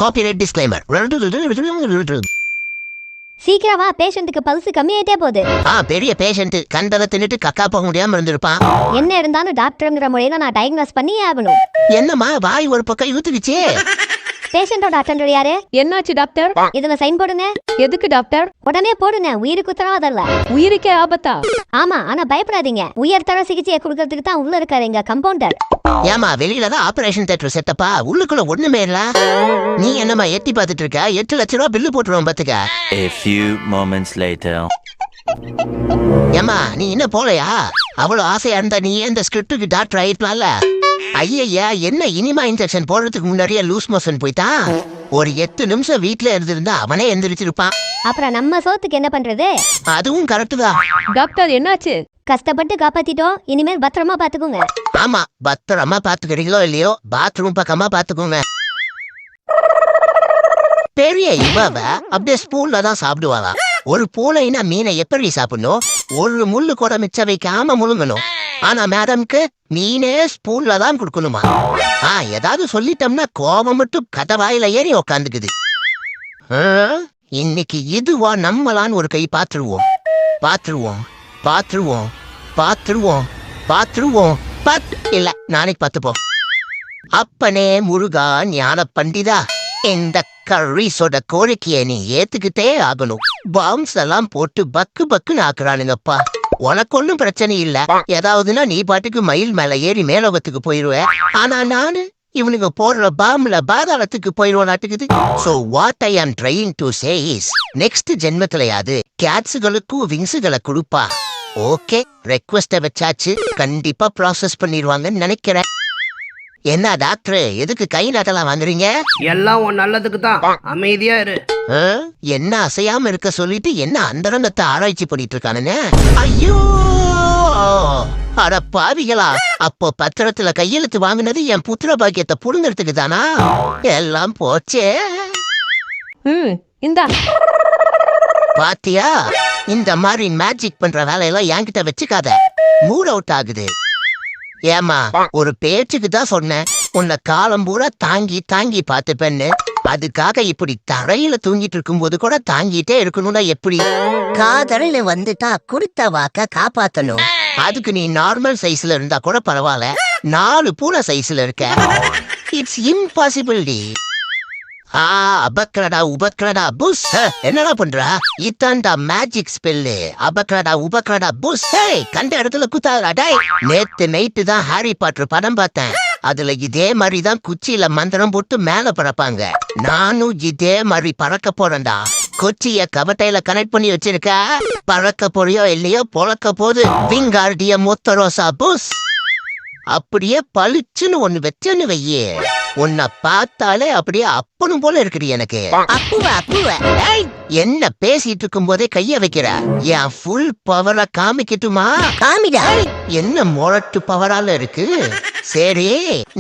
Copyright disclaimer. சீக்கிரமா பேஷண்ட்டுக்கு pulse கம்மியாயிட்டே போகுது. பெரிய பேஷண்ட் கண்டதை தின்னுட்டு கக்கா போக முடியாம இருந்திருப்பான். என்ன இருந்தாலும் டாக்டர்ங்கிற முறையில நான் டயக்னோஸ் பண்ணி ஆகணும். என்னம்மா வாய் ஒரு பக்கம் இழுத்துக்கிச்சு? பேஷண்டோட அட்டெண்டர் யாரு? என்னாச்சு டாக்டர்? இதுல சைன் போடுங்க. எதுக்கு டாக்டர்? உடனே போடுங்க, உயிருக்கு உத்தரவாதம் இல்ல. உயிருக்கே ஆபத்தா? ஆமா, ஆனா பயப்படாதீங்க. உயர்தர சிகிச்சையை கொடுக்கறதுக்கு தான் உள்ள இருக்காரு எங்க கம்பவுண்டர். ஏமா வெளியில தான் ஆபரேஷன் தியேட்டர் செட்டப்பா, உள்ளுக்குள்ள ஒண்ணுமே இல்ல. நீ என்னமா எட்டி பாத்துட்டு இருக்க? 8 லட்சம் ரூபாய் பில்லு போட்டுருவோம் பாத்துக்க. A few moments later. ஏமா நீ என்ன போலையா? அவ்வளவு ஆசையா இருந்தா நீ இந்த ஸ்கிரிப்டுக்கு டாக்டர் ஆயிருக்கலாம்ல. ஐயா என்ன இனிமா இன்ஜெக்ஷன் போடுறதுக்கு முன்னாடியே லூஸ் மோஷன் போயிட்டான். ஒரு 8 நிமிஷம் வீட்டுல இருந்திருந்தா அவனே எந்திரிச்சிருப்பான். அப்புறம் நம்ம சோத்துக்கு என்ன பண்றது? அதுவும் கரெக்ட் தான். டாக்டர் என்னாச்சு? கஷ்டப்பட்டு காப்பாத்திட்டோம், இனிமேல் பத்திரமா பாத்துக்கோங்க. ஆமா, பத்திரமா பாத்துக்கிறீங்களோ இல்லையோ பாத்ரூம் பக்கமா பாத்துக்கோங்க. பெரிய இவவ அப்படியே ஸ்பூன்ல தான் சாப்பிடுவாளா? ஒரு பூனைனா மீனை எப்படி சாப்பிடணும்? ஒரு முள்ளு கூட மிச்ச வைக்காம முழுங்கணும். ஆனா மேடம்க்கு மீனே ஸ்பூன்ல தான் கொடுக்கணுமா? ஏதாவது சொல்லிட்டோம்னா கோபம் மட்டும் கதவாயில ஏறி உக்காந்துக்குது. இன்னைக்கு இதுவா நம்மளான்னு ஒரு கை பாத்துருவோம். பாத்துருவோம் பாத்துருவோம் பாத்துருவோம் பாத்துருவோம் இல்ல நாளைக்கு பாத்துப்போம். அப்பனே முருகா ஞான பண்டிதா, இந்த கர்ரீஸோட கோரிக்கையை நீ ஏத்துக்கிட்டே ஆகணும். பாம்ஸ் எல்லாம் போட்டு பக்கு பக்குன்னு ஆக்குறானுங்கப்பா. உனக்கு ஒன்னும் பிரச்சனை இல்ல. ஏதாவதுன்னா நீ பாட்டுக்கு மயில் மேல ஏறி மேலோகத்துக்கு போயிருவேன். ஆனா நானு இவனுங்க போடுற பாம்புல பாதாளத்துக்கு போயிருவாட்டுக்குது. So what I am trying to say is, next ஜென்மத்திலையாது கேட்ஸுகளுக்கும் விங்ஸுகளை கொடுப்பா. ஓகே, ரெக்வெஸ்ட வச்சாச்சு, கண்டிப்பா ப்ராசஸ் பண்ணிடுவாங்கன்னு நினைக்கிறேன். என்ன டாக்டர் எதுக்கு கை நாட்டலாம் வாங்குறீங்க? எல்லாம் உன் நல்லதுக்கு தான், அமைதியா இரு. என்ன அசையாம இருக்க சொல்லிட்டு என்ன அந்தரங்கத்தை ஆராய்ச்சி பண்ணிட்டு இருக்கானுங்க? ஐயோ அட பாவிகளா, அப்போ பத்திரத்துல கையெழுத்து வாங்கினது என் புத்திர பாக்கியத்தை புடுங்கிறதுக்கு தானா? எல்லாம் போச்சே. இந்தா பாத்தியா, இந்த மாதிரி மேஜிக் பண்ற வேலையெல்லாம் என்கிட்ட வச்சுக்காத, மூட் அவுட் ஆகுது. ஏமா ஒரு பேச்சுக்கு தான் சொன்னேன், உன்னை காலம் பூரா தாங்கி தாங்கி பார்த்துப்பேன்னு. அதுக்காக இப்படி தரையில தூங்கிட்டு இருக்கும் போது கூட தாங்கிட்டே இருக்கணும்னா எப்படி? காதல்னு வந்துட்டா கொடுத்த வாக்க காப்பாத்தணும். அதுக்கு நீ நார்மல் சைஸ்ல இருந்தா கூட பரவாயில்ல, 4 பூனை சைஸ்ல இருக்க. இட்ஸ் இம்பாசிபிள் டி. அபக்ரடா உபக்ரடா புஷ். என்னடா பண்றா? இதான்டா மேஜிக் ஸ்பெல்லு. அபக்ரடா உபக்ரடா புஷ். கண்ட இடத்துல குத்தாதடா டேய். நேத்து நைட்டு தான் ஹாரி பாட்டர் படம் பார்த்தேன். அதுல இதே மாதிரி தான் குச்சியில மந்திரம் போட்டு மேல பறப்பாங்க. நானும் இதே மாதிரி பறக்க போறேன்டா. கொச்சிய கவட்டையில கனெக்ட் பண்ணி வச்சிருக்க. பறக்க போறியோ இல்லையோ பொழக்க போது விங்கார்டிய மொத்தரோசா புஷ். அப்படியே பளிச்சுன்னு ஒண்ணு வச்சேன்னு வையே, உன்னை பார்த்தாலே அப்படியே அப்பனும் போல இருக்குது எனக்கு. என்ன பேசிட்டு இருக்கும் போதே கைய வைக்கிற? என் ஃபுல் பவரை காமிக்கட்டுமா? காமிடா. என்ன மொரட்டு பவரால இருக்கு? சரி,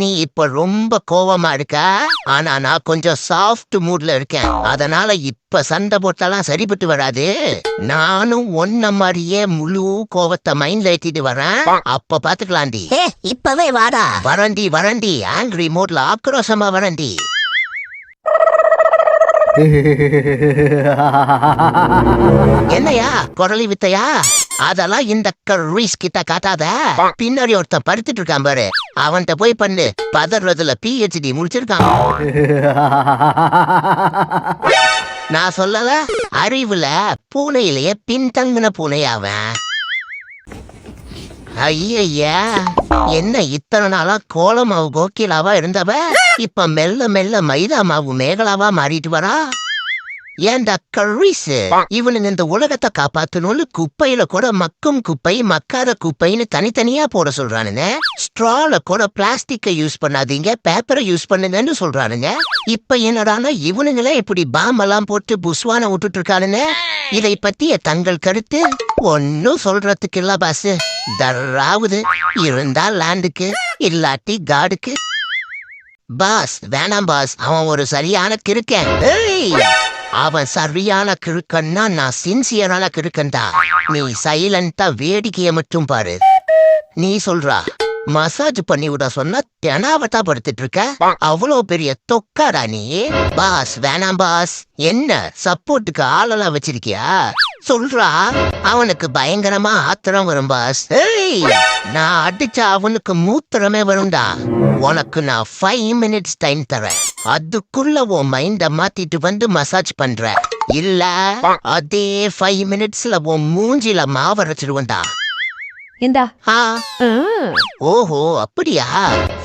நீ இப்ப ரொம்ப கோவமா இருக்க. ஆனா நான் கொஞ்சம் சாஃப்ட் மூட்ல இருக்கேன். அதனால இப்ப சண்டை போட்டாலாம் சரிபட்டு வராது. நானும் ஒன்ன மாதிரியே முழு கோவத்தை மைண்ட்ல ஏத்திட்டு வரேன். அப்ப பாத்துக்கலாண்டி. இப்பவே வாடா. வரண்டி வரண்டி, ஆங்கிரி மோட்ல ஆக்ரோஷமா வரண்டி. என்னையா குரலி வித்தையா? அதெல்லாம் இந்த கர்ரீஸ் கிட்ட காட்டாத. பின்னாடி ஒருத்தன் படுத்துட்டு இருக்கான் பாரு, அவன்கிட்ட போய் பண்ணு. பதறதுல PhD முடிச்சிருக்கான். நான் சொல்லல, அறிவுல பூனையிலேயே பின்தங்கின பூனையாவன். ஐயா, என்ன இத்தனை நாளா கோலமாவு கோக்கிலாவா இருந்தவ இப்ப மெல்ல மெல்ல மைதா மாவு மேகலாவா மாறிட்டு வரா? ஏன்டா கர்ரீஸ், இவனுங்க இந்த உலகத்தை காப்பாத்தணும்னு குப்பையில கூட மக்கும் குப்பை மக்காத குப்பைன்னு தனித்தனியா போட சொல்றானுங்க. ஸ்ட்ரால கூட பிளாஸ்டிக்கை யூஸ் பண்ணாதீங்க, பேப்பரை யூஸ் பண்ணுங்கன்னு சொல்றானுங்க. இப்ப என்னடானா இவனுங்களே இப்படி பாம்பெல்லாம் போட்டு புஸ்வான விட்டுட்டு இருக்கானுங்க. இதை பத்திய தங்கள் கருத்து? ஒன்னும் சொல்றதுக்கு இல்ல பாஸ். தர்றாவுது இருந்தா லேண்டுக்கு, இல்லாட்டி காடுக்கு. பாஸ் வேணாம் பாஸ், அவன் ஒரு சரியான கிறுக்கன். அவன் சரியான கிறுக்கன்னா நான் சின்சியரான கிறுக்கன்டா. நீ சைலண்டா வேடிக்கைய மட்டும் பாரு. நீ சொல்றா மசாஜ் பண்ணி விட சொன்னா தெனாவட்டா படுத்துட்டு இருக்க. அவ்வளோ பெரிய தொக்காடா நீ. பாஸ் வேணாம் பாஸ். என்ன சப்போர்ட்டுக்கு ஆளெல்லாம் வச்சிருக்கியா? சொல்றா. அவனுக்கு பயங்கரமா ஆத்திரம் வரும் பாஸ். ஏய், நான் அடிச்சா அவனுக்கு மூத்திரமே வரும்டா. உனக்கு நான் 5 minutes டைம் தரேன். அதுக்குள்ள உன் மைண்ட மாத்திட்டு வந்து மசாஜ் பண்ற. இல்ல அதே 5 minutesல உன் மூஞ்சில மாவரைச்சிடுவன்டா. இந்தா. ஆ, ஆ. ஓஹோ அப்படியா?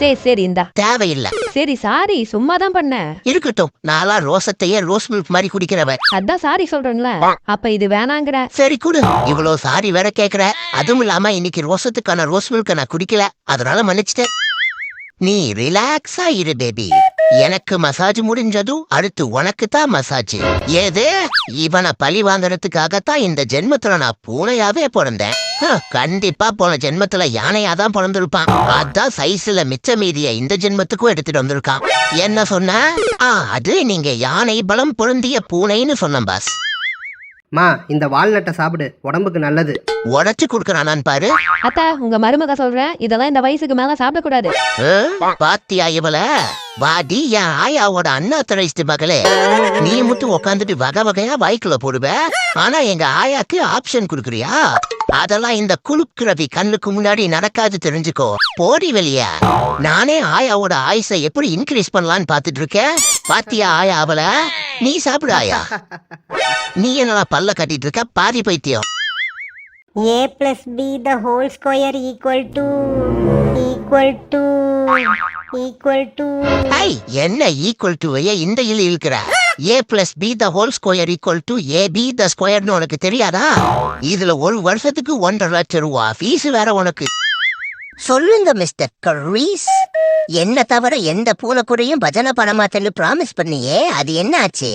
சரி இந்தா. தேவையில்லை. சரி சாரி, சும்மா தான் பண்ணேன். இருக்கட்டும். நாளா ரோசத்தையே ரோஸ் மில்க் மாதிரி குடிக்கிறவன். அதான் சாரி சொல்றேன்ல. அப்ப இது வேணாங்கிற. சரி குடு. இவ்வளவு சாரி வேற கேக்குற. அதுவும் இல்லாம இன்னைக்கு ரோசத்துக்கான ரோஸ் மில்க நான் குடிக்கல, அதனால மன்னிச்சிட்டேன். நீ ரிலாக்ஸா இரு பேபி. எனக்கு மசாஜ் முடிஞ்சதும் அடுத்து உனக்கு தான் மசாஜ். ஏது இவனை பழி வாங்குறதுக்காகத்தான் இந்த ஜென்மத்துல நான் பூனையாவே பிறந்தேன். கண்டிப்பா போன ஜென்மத்துல யானையாதான் பிறந்திருப்பான். அதான் சைஸ்ல மிச்ச மீதிய இந்த ஜென்மத்துக்கும் எடுத்துட்டு வந்திருக்கான். என்ன சொன்ன? அது நீங்க யானை பலம் பொருந்திய பூனைன்னு சொன்ன பாஸ். மா இந்த வால்நட்டை சாப்பிடு, உடம்புக்கு நல்லது. உடச்சு குடுக்கறானான் பாரு. அத்தா, உங்க மருமக சொல்றேன், இதெல்லாம் இந்த வயசுக்கு மேல சாப்பிடக்கூடாது. பாத்தியா இவள? வாடி என் ஆயாவோட அன்ஆத்தரைஸ்டு மகளே. நீ மட்டும் உக்காந்துட்டு வகை வகையா வாய்க்குள்ள போடுவ. ஆனா எங்க ஆயாக்கு ஆப்ஷன் குடுக்குறியா? அதெல்லாம் இந்த குலுக்குறவி கண்ணுக்கு முன்னாடி நடக்காது, தெரிஞ்சுக்கோ. போடி வெளிய. நானே ஆயாவோட ஆயுசை எப்படி இன்க்ரீஸ் பண்ணலான்னு பாத்துட்டு இருக்கேன். பாத்தியா ஆயா அவள? நீ சாப்பிடு ஆயா. நீ என்னடா பல்ல கட்டிட்டு இருக்க? பாதி பைத்தியம். A plus B the whole square equal to ஐ, என்ன ஈக்குவல் டு இந்த இல் இருக்கிற? A plus B the whole square equal to AB the squareன்னு உனக்கு தெரியாதா? இதுல ஒரு வருஷத்துக்கு 1.5 லட்சம் ரூபா ஃபீஸ் வேற உனக்கு. சொல்லுங்க மிஸ்டர் கர்ரீஸ், என்ன தவிர எந்த பூனைக்குறையும் பஜனை பண்ண மாட்டேன்னு ப்ராமிஸ் பண்ணியே, அது என்ன ஆச்சு?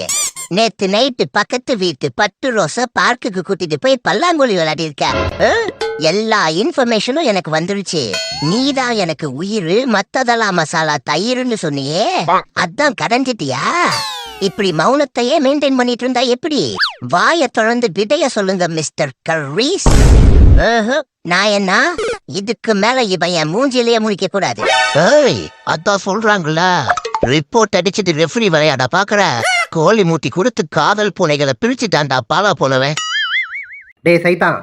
நேத்து நைட்டு பக்கத்து வீட்டு 10 ரோச பார்க்குக்கு கூட்டிட்டு போய் பல்லாங்குழி விளையாடி இருக்க. எல்லா இன்ஃபர்மேஷனும் எனக்கு வந்துருச்சு. நீதான் எனக்கு உயிர், மத்ததெல்லாம் மசாலா தயிர்னு சொன்னியே, அதான் கடந்துட்டியா? இப்படி மௌனத்தையே மெயின்டைன் பண்ணிட்டு இருந்தா எப்படி? வாய தொடர்ந்து விடைய சொல்லுங்க மிஸ்டர் கர்ரீஸ். நான் என்ன இதுக்கு மேல இவன் என் மூஞ்சிலேயே முடிக்க கூடாது. அதான் சொல்றாங்களா, ரிப்போர்ட் அடிச்சுட்டு ரெஃபரி விளையாட பாக்குற. கோழி மூட்டி கொடுத்து காதல் பூனைகளை பிரிச்சுட்டான்டா பாலா போனவன். டே சைதான்,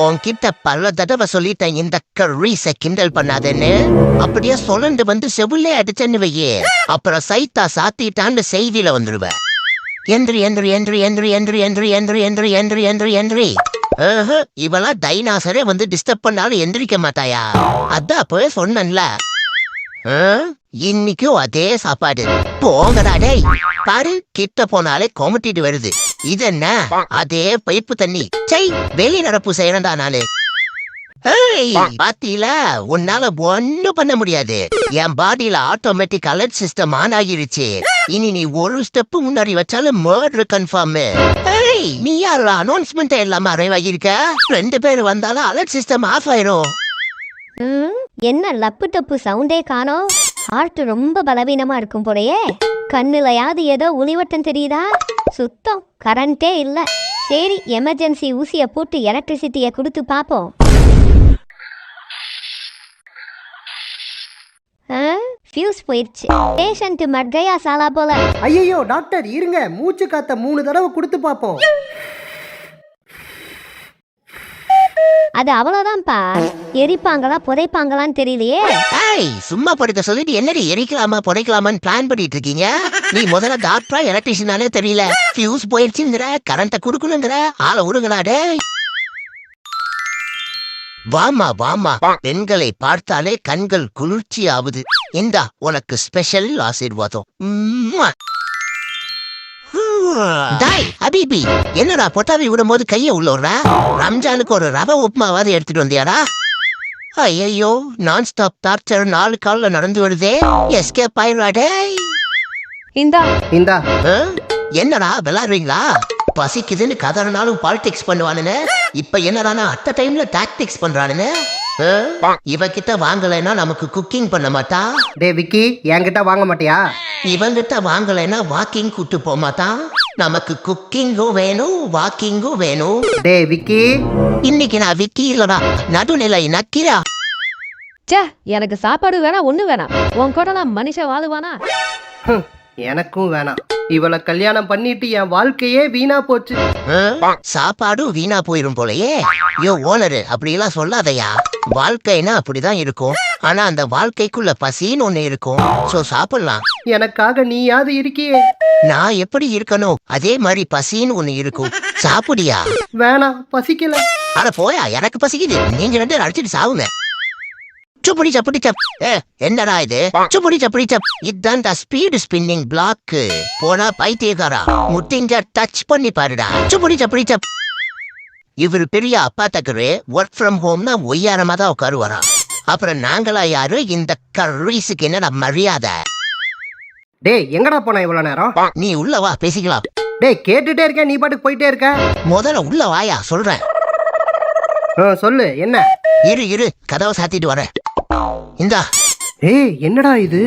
உன்கிட்ட பல தடவை சொல்லிட்டேன் இந்த கர்ரீஸ கிண்டல் பண்ணாதேன்னு. அப்படியே சொல்லுண்டு வந்து செவிலே அடிச்சேன்னு வையே, அப்புறம் சைத்தா சாத்திட்டான்னு செய்தியில வந்துடுவேன். எந்திரி எந்திரி எந்திரி எந்திரி எந்திரி எந்திரி எந்திரி எந்திரி எந்திரி எந்திரி எந்திரி. இவெல்லாம் டைனாசரே வந்து டிஸ்டர்ப் பண்ணாலும் எந்திரிக்க மாட்டாயா? அதான் அப்பவே சொன்னேன்ல. இன்னைக்கும் அதே சாப்பாடு. போங்கடா டேய். பாரு, கிட்ட போனாலே கொமட்டிட்டு வருது. இது என்ன? அதே பைப்பு தண்ணி. சை, வெளி நடப்பு செய்யறா நானு. பாத்தீல, உன்னால ஒண்ணும் பண்ண முடியாது. என் பாடியில ஆட்டோமேட்டிக் அலர்ட் சிஸ்டம் ஆன் ஆகிருச்சு. இனி நீ ஒரு ஸ்டெப் முன்னாடி வச்சாலும் மர்டர் கன்ஃபார்ம். நீ யாரு அனௌன்ஸ்மெண்ட் இல்லாம அரைவாகிருக்க? 2 பேர் வந்தாலும் அலர்ட் சிஸ்டம் ஆஃப் ஆயிரும். என்ன லப்பு டப்பு சவுண்டே காணோம். ஹார்ட் ரொம்ப பலவீனமா இருக்கும் போலயே. கண்ணுலயாவது ஏதோ ஒளிவட்டம் தெரியுதா? சுத்தம் கரண்டே இல்ல. சரி, எமர்ஜென்சி ஊசிய போட்டு எலக்ட்ரிசிட்டிய கொடுத்து பாப்போம். ஃபியூஸ் போயிடுச்சு. பேஷண்ட் மட்கையா சாலா போல. ஐயோ டாக்டர் இருங்க, மூச்சு காத்த 3 தடவை கொடுத்து பாப்போம். அது அவ்வளவுதான்ப்பா. எரிப்பாங்களா புதைப்பாங்களான்னு தெரியலையே. சும்மா படுக்க சொல்லிட்டு என்னடி எரிக்கலாமா புதைக்கலாமான்னு பிளான் பண்ணிட்டு இருக்கீங்க? நீ முதல்ல டாக்டரா எலக்ட்ரிஷியனானே தெரியல. ஃபியூஸ் போயிடுச்சுங்கிற, கரண்ட குடுக்கணுங்கிற, ஆளை விடுங்களாடே. வாமா வாமா, பெண்களை பார்த்தாலே கண்கள் குளிர்ச்சி ஆகுது. இந்தா உனக்கு ஸ்பெஷல் ஆசீர்வாதம். டாய் ஹபீபி, என்னடா பொட்டாவி விடும் போது கைய உள்ளோடுற? ரம்ஜானுக்கு ஒரு ரவை உப்புமாவாது எடுத்துட்டு வந்தியாடா? ஐயோ, நான் ஸ்டாப் டார்ச்சர் 4 கால்ல நடந்து வருதே. எஸ்கேப் ஆயிடாடே. இந்தா. என்னடா விளையாடுறீங்களா? பசிக்குதுன்னு கதறினாலும் பாலிடிக்ஸ் பண்ணுவானுன்னு, இப்ப என்னடானா அட்ட டைம்ல டாக்டிக்ஸ் பண்றானுன்னு. இவகிட்ட வாங்கலைன்னா நமக்கு குக்கிங் பண்ண மாட்டா. டே விக்கி, என்கிட்ட வாங்க மாட்டியா? இவங்கிட்ட வாங்கலைன்னா வாக்கிங் கூட்டு போக மாட்டான். நமக்கு குக்கிங்கும் வேணும், வாக்கிங்கும் வேணும். டே விக்கி, இன்னைக்கு நான் விக்கி இல்லடா, நடுநிலை நக்கிரா. ச்சே எனக்கு சாப்பாடு வேணாம் ஒண்ணு வேணாம். உன் கூட நான் மனுஷன் வாழுவானா? ஹம், எனக்கும் வேணாம். இவளை கல்யாணம் பண்ணிட்டு என் வாழ்க்கையே வீணா போச்சு. சாப்பாடும் வீணா போயிரும் போலயே. யோ ஓனரு, அப்படியெல்லாம் சொல்லாதயா. வாழ்க்கைனா அப்படிதான் இருக்கும். ஆனா அந்த வாழ்க்கைக்குள்ள பசின்னு ஒண்ணு இருக்கும். சோ சாப்பிடலாம். எனக்காக நீயாவது இருக்கியே. நான் எப்படி இருக்கணும் அதே மாதிரி பசின்னு ஒண்ணு இருக்கும். சாப்பிடியா? வேணாம், பசிக்கல. அட போயா, எனக்கு பசிக்குது. நீங்க ரெண்டு பேரும் அடிச்சிட்டு சாவுங்க. சுப்படி சப்படி சப். என்னடா இது? சுப்படி சப்படி சப். இதுதான் ஸ்பீடு ஸ்பின்னிங் பிளாக். போனா பைத்தியக்காரா, முட்டிங்க டச் பண்ணி பாருடா. சுப்படி சப்படி சப். இவரு பெரிய அப்பா தக்கரு ஒர்க் ஃப்ரம் ஹோம்னா ஒய்யாரமா தான் உட்காருவாரா. அப்புறம் நாங்களா யாரு? இந்த கர்ரீஸுக்கு என்னடா மரியாதை? டேய், எங்கடா போன இவ்வளவு நேரம்? நீ உள்ள வா, பேசிக்கலாம். டேய், கேட்டுட்டே இருக்கேன், நீ பாட்டுக்கு போயிட்டே இருக்க. முதல்ல உள்ள வாயா, சொல்றேன். சொல்லு, என்ன? இரு கதவை சாத்திட்டு வரேன். இந்தா. ஏய், என்னடா இது?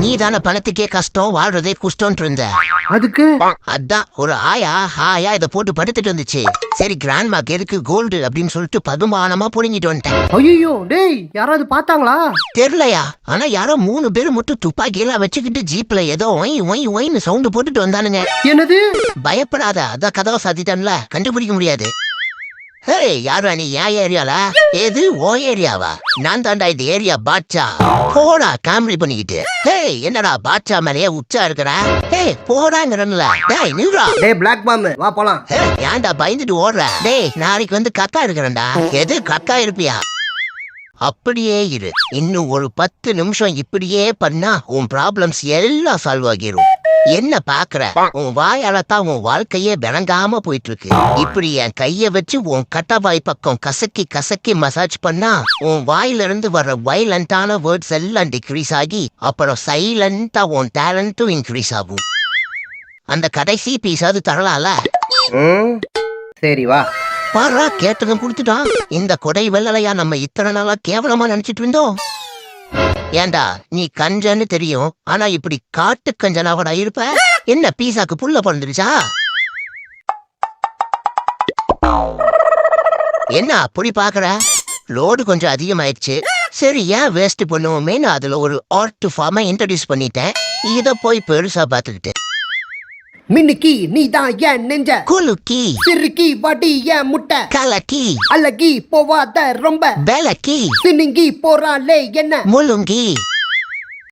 நீ தானே பணத்துக்கே கஷ்டம் வாழ்றதே குஷ்டம்னு இருந்த. அதுக்கு அதான் ஒரு ஆயா இதை போட்டு படுத்துட்டு வந்துச்சு. சரி, கிராண்ட்மாக்கு எதுக்கு கோல்டு அப்படின்னு சொல்லிட்டு பகுமானமா புடுங்கிட்டு வந்துட்டேன். ஐயோ, டேய், யாராவது பார்த்தாங்களா? தெரியலையா, ஆனா யாரோ 3 பேர் மட்டும் துப்பாக்கியெல்லாம் வச்சுக்கிட்டு ஜீப்ல ஏதோ ஒயின்னு சவுண்டு போட்டுட்டு வந்தானுங்க. என்னது? பயப்படாத, அதான் கதவை சாத்திட்டேன்ல, கண்டுபிடிக்க முடியாது. ஹே, யாரா நீ? என் ஏரியால? எது ஓ ஏரியாவா? நான் தாண்டா இந்த ஏரியா பாட்சா. போடா காமெடி பண்ணிக்கிட்டு. ஹே, என்னடா பாட்சா மேலேயே உச்சா இருக்கிற? ஹே, போடாங்கிறன்ல. டேய் நில்றா. டேய், பிளாக் பாம், வா போலாம். ஹே, ஏன்டா பயந்துட்டு ஓடுற? டேய், நாளைக்கு வந்து கக்கா இருக்கிறேன்டா. எது கக்கா இருப்பியா? அப்படியே இரு. இன்னும் ஒரு 10 நிமிஷம் இப்படியே பண்ணா உன் ப்ராப்ளம்ஸ் எல்லாம் சால்வ் ஆகிரும். என்ன பாக்குற? உன் வாயால தான் உன் வாழ்க்கையே விளங்காம போயிட்டு இருக்கு. இப்படி என் கைய வச்சு உன் கட்டவாய் பக்கம் கசக்கி மசாஜ் பண்ணா உன் வாயில இருந்து வர வயலண்டான வேர்ட்ஸ் எல்லாம் டிக்ரீஸ் ஆகி அப்புறம் சைலண்டா உன் டேலண்டும் இன்க்ரீஸ் ஆகும். அந்த கடைசி பீஸாவது தரலால? சரி, வா. பாரா, கேட்டதும் கொடுத்துட்டான். இந்த கொடை வெள்ளலையா நம்ம இத்தனை நாளா கேவலமா நினைச்சிட்டு இருந்தோம். ஏண்டா, நீ கஞ்சன்னு தெரியும், ஆனா இப்படி காட்டு கஞ்சனாவடா இருப்ப? என்ன பீஸாக்கு புல்ல பிறந்துருச்சா? என்ன அப்படி பாக்குற? லோடு கொஞ்சம் அதிகமாயிடுச்சு. சரி, ஏன் வேஸ்ட் பண்ணுவோமே, நான் அதுல ஒரு ஆர்ட் ஃபார்மை இன்ட்ரடியூஸ் பண்ணிட்டேன். இத போய் பெருசா பாத்துக்கிட்டு. மின்னுக்கி, நீ தான் ஏன் நெஞ்ச குலுக்கி, சிறுக்கி, வாட்டி ஏன் முட்டை கலக்கி, அழகி போவாத ரொம்ப பெலக்கி, சினுங்கி போறாளே என்ன முழுங்கி.